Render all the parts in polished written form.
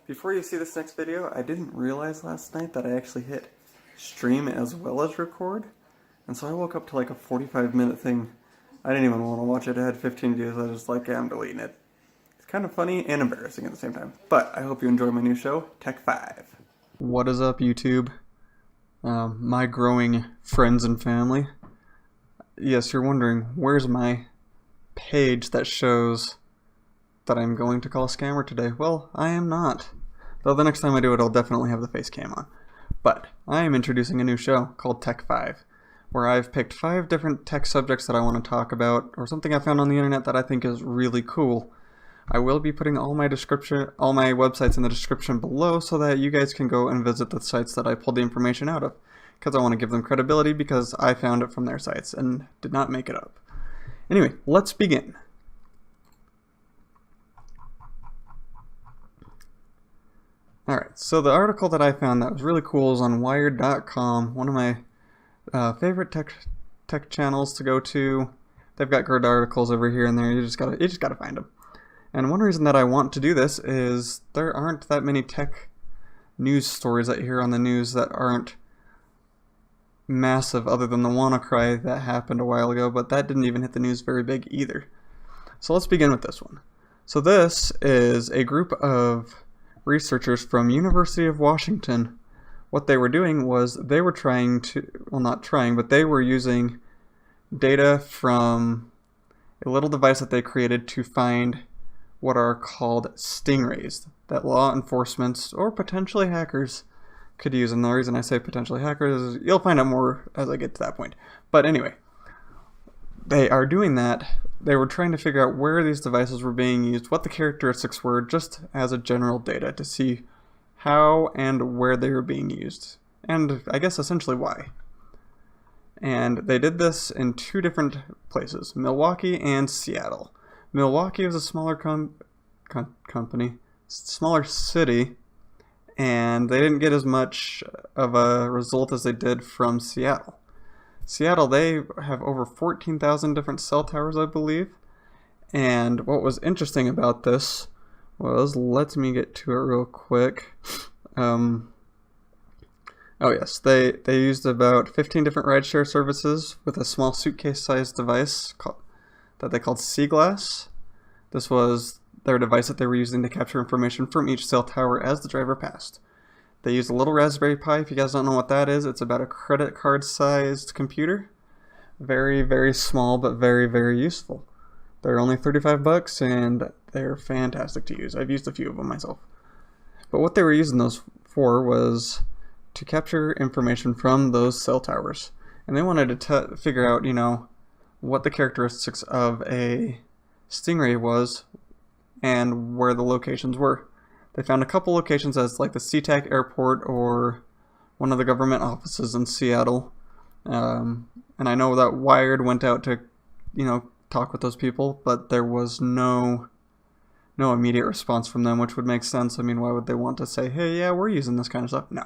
Before you see this next video, I didn't realize last night that I actually hit stream as well as record. And so I woke up to like a 45-minute thing. I didn't even want to watch it. It had 15 views. I was just like, yeah, I'm deleting it. It's kind of funny and embarrassing at the same time. But I hope you enjoy my new show, Tech 5. What is up, YouTube? My growing friends and family. Yes, you're wondering, where's my page that shows that I'm going to call a scammer today? Well, I am not. Though the next time I do it, I'll definitely have the face cam on. But I am introducing a new show called Tech 5, where I've picked 5 different tech subjects that I want to talk about, or something I found on the internet that I think is really cool. I will be putting all my websites in the description below so that you guys can go and visit the sites that I pulled the information out of, because I want to give them credibility because I found it from their sites and did not make it up. Anyway, let's begin. Alright, so the article that I found that was really cool is on Wired.com, one of my favorite tech channels to go to. They've got good articles over here and there. You just gotta find them. And one reason that I want to do this is there aren't that many tech news stories that you hear on the news that aren't massive, other than the WannaCry that happened a while ago, but that didn't even hit the news very big either. So let's begin with this one. So this is a group of researchers from University of Washington. What they were doing was they were trying to, well, not trying, but they were using data from a little device that they created to find what are called stingrays that law enforcement or potentially hackers could use. And the reason I say potentially hackers is you'll find out more as I get to that point. But anyway, they are doing that. They were trying to figure out where these devices were being used, what the characteristics were, just as a general data to see how and where they were being used, and I guess essentially why. And they did this in 2 different places, Milwaukee and Seattle. Milwaukee was a smaller company, smaller city, and they didn't get as much of a result as they did from Seattle. Seattle, they have over 14,000 different cell towers, I believe. And what was interesting about this was, let me get to it real quick. Oh yes, they used about 15 different rideshare services with a small suitcase-sized device that they called Seaglass. This was their device that they were using to capture information from each cell tower as the driver passed. They used a little Raspberry Pi. If you guys don't know what that is, it's about a credit card-sized computer. Very, very small, but very, very useful. They're only $35 and they're fantastic to use. I've used a few of them myself. But what they were using those for was to capture information from those cell towers. And they wanted to figure out, what the characteristics of a stingray was and where the locations were. They found a couple locations as like the SeaTac airport or one of the government offices in Seattle. And I know that Wired went out to, talk with those people, but there was no immediate response from them, which would make sense. I mean, why would they want to say, hey, yeah, we're using this kind of stuff? No.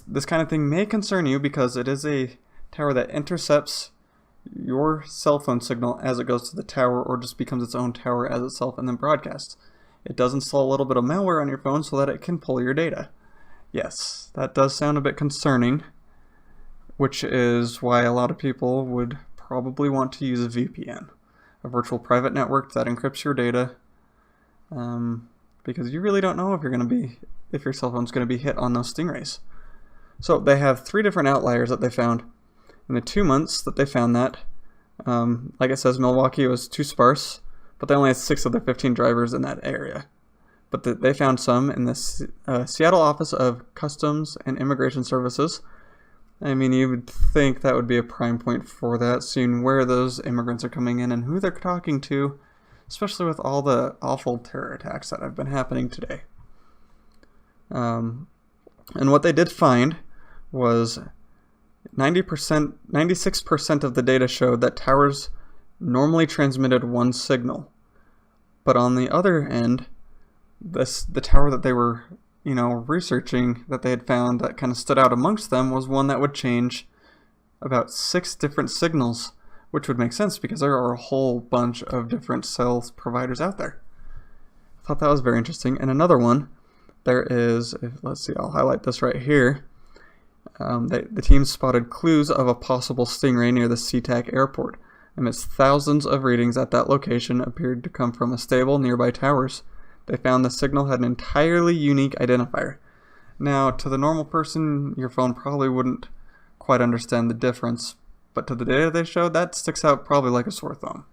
This kind of thing may concern you because it is a tower that intercepts your cell phone signal as it goes to the tower, or just becomes its own tower as itself and then broadcasts. It does install a little bit of malware on your phone so that it can pull your data. Yes, that does sound a bit concerning, which is why a lot of people would probably want to use a VPN, a virtual private network that encrypts your data, because you really don't know if your cell phone's going to be hit on those stingrays. So they have 3 different outliers that they found in the 2 months that they found that. Like it says, Milwaukee was too sparse, but they only had 6 of the 15 drivers in that area. But they found some in the Seattle Office of Customs and Immigration Services. I mean, you would think that would be a prime point for that, seeing where those immigrants are coming in and who they're talking to, especially with all the awful terror attacks that have been happening today. And what they did find was 96% of the data showed that towers normally transmitted one signal. But on the other end, the tower that they were, researching, that they had found that kind of stood out amongst them, was one that would change about 6 different signals, which would make sense because there are a whole bunch of different cell providers out there. thought that was very interesting. And another one, there is, let's see, I'll highlight this right here. The team spotted clues of a possible stingray near the SeaTac airport. Amidst thousands of readings at that location appeared to come from a stable nearby towers. They found the signal had an entirely unique identifier. Now, to the normal person, your phone probably wouldn't quite understand the difference, but to the data they showed, that sticks out probably like a sore thumb.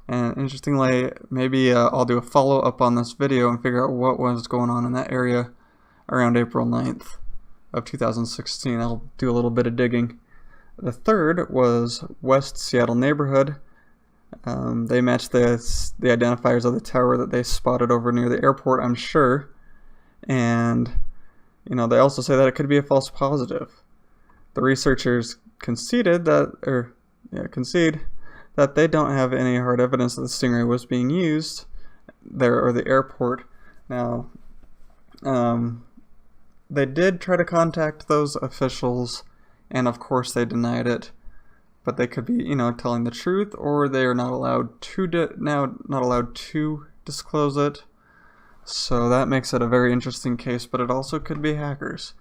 And interestingly, maybe I'll do a follow-up on this video and figure out what was going on in that area around April 9th of 2016. I'll do a little bit of digging. The third was West Seattle neighborhood. They matched the identifiers of the tower that they spotted over near the airport, I'm sure. And, they also say that it could be a false positive. The researchers concede that they don't have any hard evidence that the stingray was being used there or the airport. Now, they did try to contact those officials, and of course they denied it. But they could be, telling the truth, or they are not allowed to disclose it. So that makes it a very interesting case. But it also could be hackers.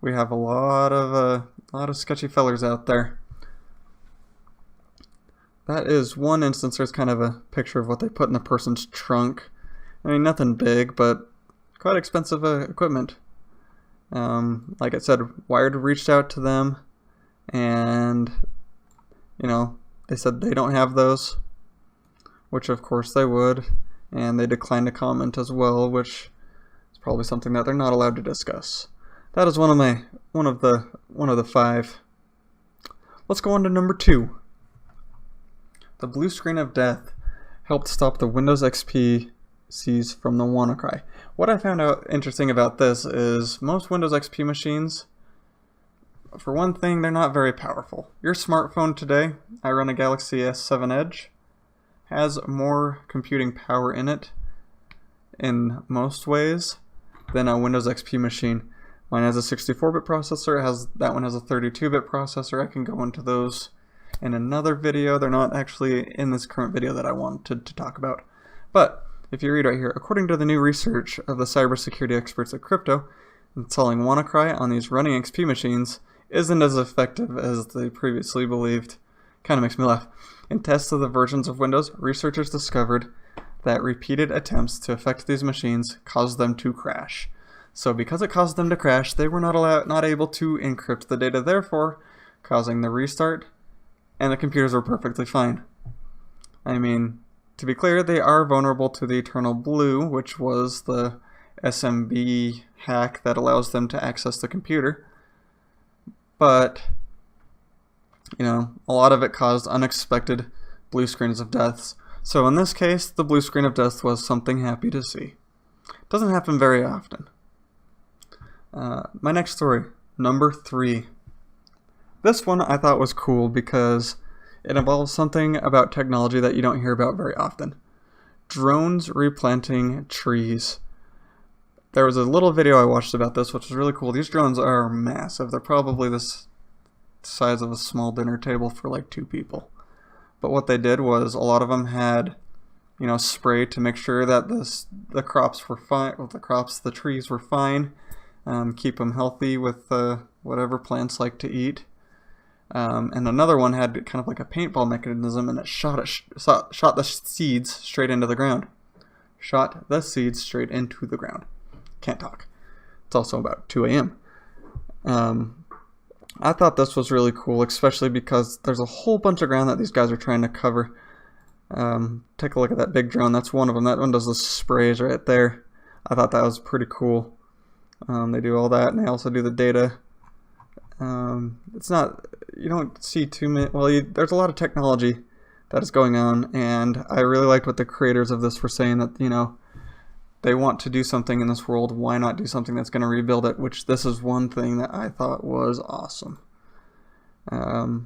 We have a lot of sketchy fellers out there. That is one instance. There's kind of a picture of what they put in the person's trunk. I mean, nothing big, but quite expensive equipment. Like I said, Wired reached out to them, and they said they don't have those, which of course they would, and they declined to comment as well, which is probably something that they're not allowed to discuss. That is one of the 5. Let's go on to number 2. The blue screen of death helped stop the Windows XP Cs from the WannaCry. What I found out interesting about this is most Windows XP machines, for one thing, they're not very powerful. Your smartphone today, I run a Galaxy S7 Edge, has more computing power in it in most ways than a Windows XP machine. Mine has a 64-bit processor, that one has a 32-bit processor. I can go into those in another video. They're not actually in this current video that I wanted to talk about. But if you read right here, according to the new research of the cybersecurity experts at Crypto, installing WannaCry on these running XP machines isn't as effective as they previously believed. Kind of makes me laugh. In tests of the versions of Windows, researchers discovered that repeated attempts to affect these machines caused them to crash. So because it caused them to crash, they were not able to encrypt the data, therefore causing the restart, and the computers were perfectly fine. I mean, to be clear, they are vulnerable to the Eternal Blue, which was the SMB hack that allows them to access the computer. But, a lot of it caused unexpected blue screens of deaths. So in this case, the blue screen of death was something happy to see. It doesn't happen very often. My next story, number 3. This one I thought was cool because it involves something about technology that you don't hear about very often. Drones replanting trees. There was a little video I watched about this, which was really cool. These drones are massive. They're probably the size of a small dinner table for like 2 people. But what they did was a lot of them had, spray to make sure that the crops were fine. Well, the trees were fine. Keep them healthy with whatever plants like to eat. And another one had kind of like a paintball mechanism, and it shot the seeds straight into the ground. Shot the seeds straight into the ground. Can't talk. It's also about 2 a.m. I thought this was really cool, especially because there's a whole bunch of ground that these guys are trying to cover. Take a look at that big drone. That's one of them. That one does the sprays right there. I thought that was pretty cool. They do all that, and they also do the data. It's not, you don't see too many, well, there's a lot of technology that is going on, and I really liked what the creators of this were saying, that, they want to do something in this world, why not do something that's going to rebuild it, which this is one thing that I thought was awesome. If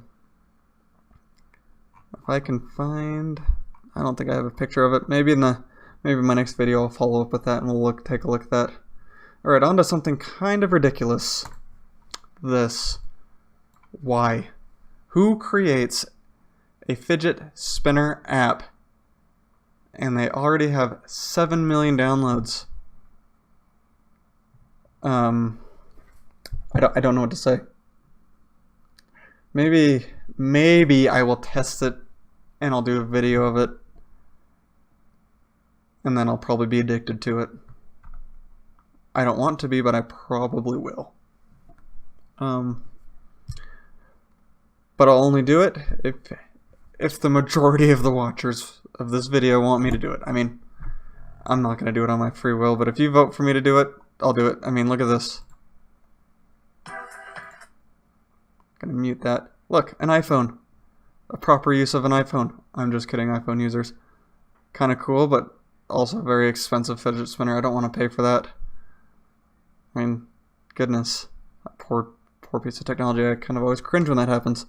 I can find, I don't think I have a picture of it, maybe my next video I'll follow up with that and we'll take a look at that. Alright, on to something kind of ridiculous. This. Why? Who creates a fidget spinner app and they already have 7 million downloads. I don't know what to say. Maybe I will test it and I'll do a video of it, and then I'll probably be addicted to it. I don't want to be, but I probably will. But I'll only do it if the majority of the watchers of this video want me to do it. I mean, I'm not going to do it on my free will, but if you vote for me to do it, I'll do it. I mean, look at this. Gonna mute that. Look, an iPhone. A proper use of an iPhone. I'm just kidding, iPhone users. Kind of cool, but also a very expensive fidget spinner. I don't want to pay for that. I mean, goodness. That poor piece of technology. I kind of always cringe when that happens.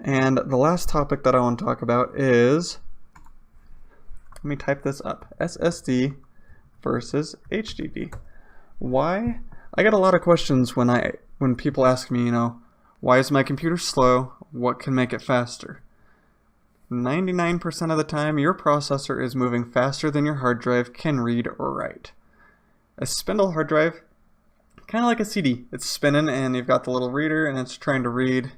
And the last topic that I want to talk about is, let me type this up, SSD versus HDD. Why? I get a lot of questions when people ask me, why is my computer slow? What can make it faster? 99% of the time, your processor is moving faster than your hard drive can read or write. A spindle hard drive, kind of like a CD. It's spinning and you've got the little reader and it's trying to read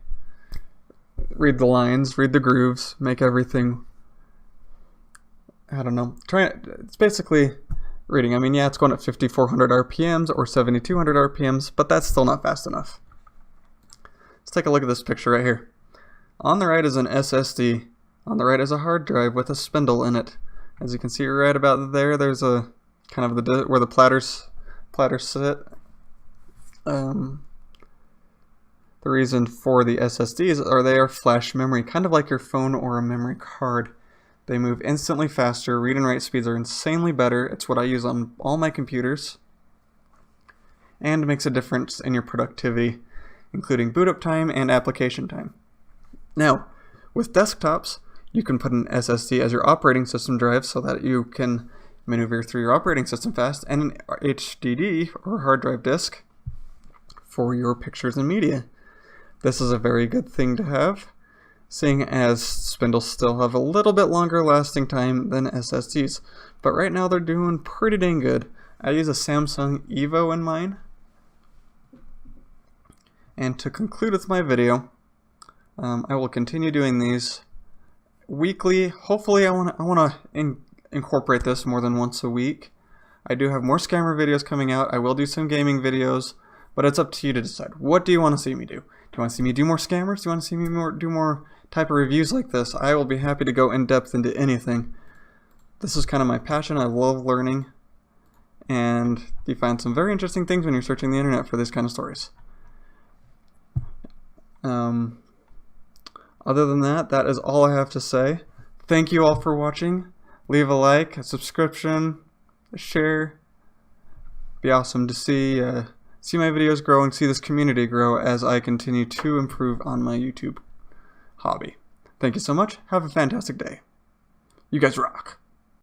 the lines, read the grooves, make everything, I don't know, it's basically reading. I mean, yeah, it's going at 5,400 RPMs or 7,200 RPMs, but that's still not fast enough. Let's take a look at this picture right here. On the right is an SSD. On the right is a hard drive with a spindle in it. As you can see right about there, there's a kind of where the platters sit. The reason for the SSDs are they are flash memory, kind of like your phone or a memory card. They move instantly faster, read and write speeds are insanely better. It's what I use on all my computers, and makes a difference in your productivity, including boot up time and application time. Now, with desktops, you can put an SSD as your operating system drive so that you can maneuver through your operating system fast, and an HDD or hard drive disk for your pictures and media. This is a very good thing to have, seeing as spindles still have a little bit longer lasting time than SSDs, but right now they're doing pretty dang good. I use a Samsung Evo in mine. And to conclude with my video, I will continue doing these weekly. Hopefully I want to incorporate this more than once a week. I do have more scammer videos coming out. I will do some gaming videos, but it's up to you to decide. What do you want to see me do? Do you want to see me do more scammers? Do you want to see me do more type of reviews like this? I will be happy to go in depth into anything. This is kind of my passion. I love learning, and you find some very interesting things when you're searching the internet for this kind of stories. Other than that, that is all I have to say. Thank you all for watching. Leave a like, a subscription, a share. Be awesome to see my videos grow and see this community grow as I continue to improve on my YouTube hobby. Thank you so much. Have a fantastic day. You guys rock.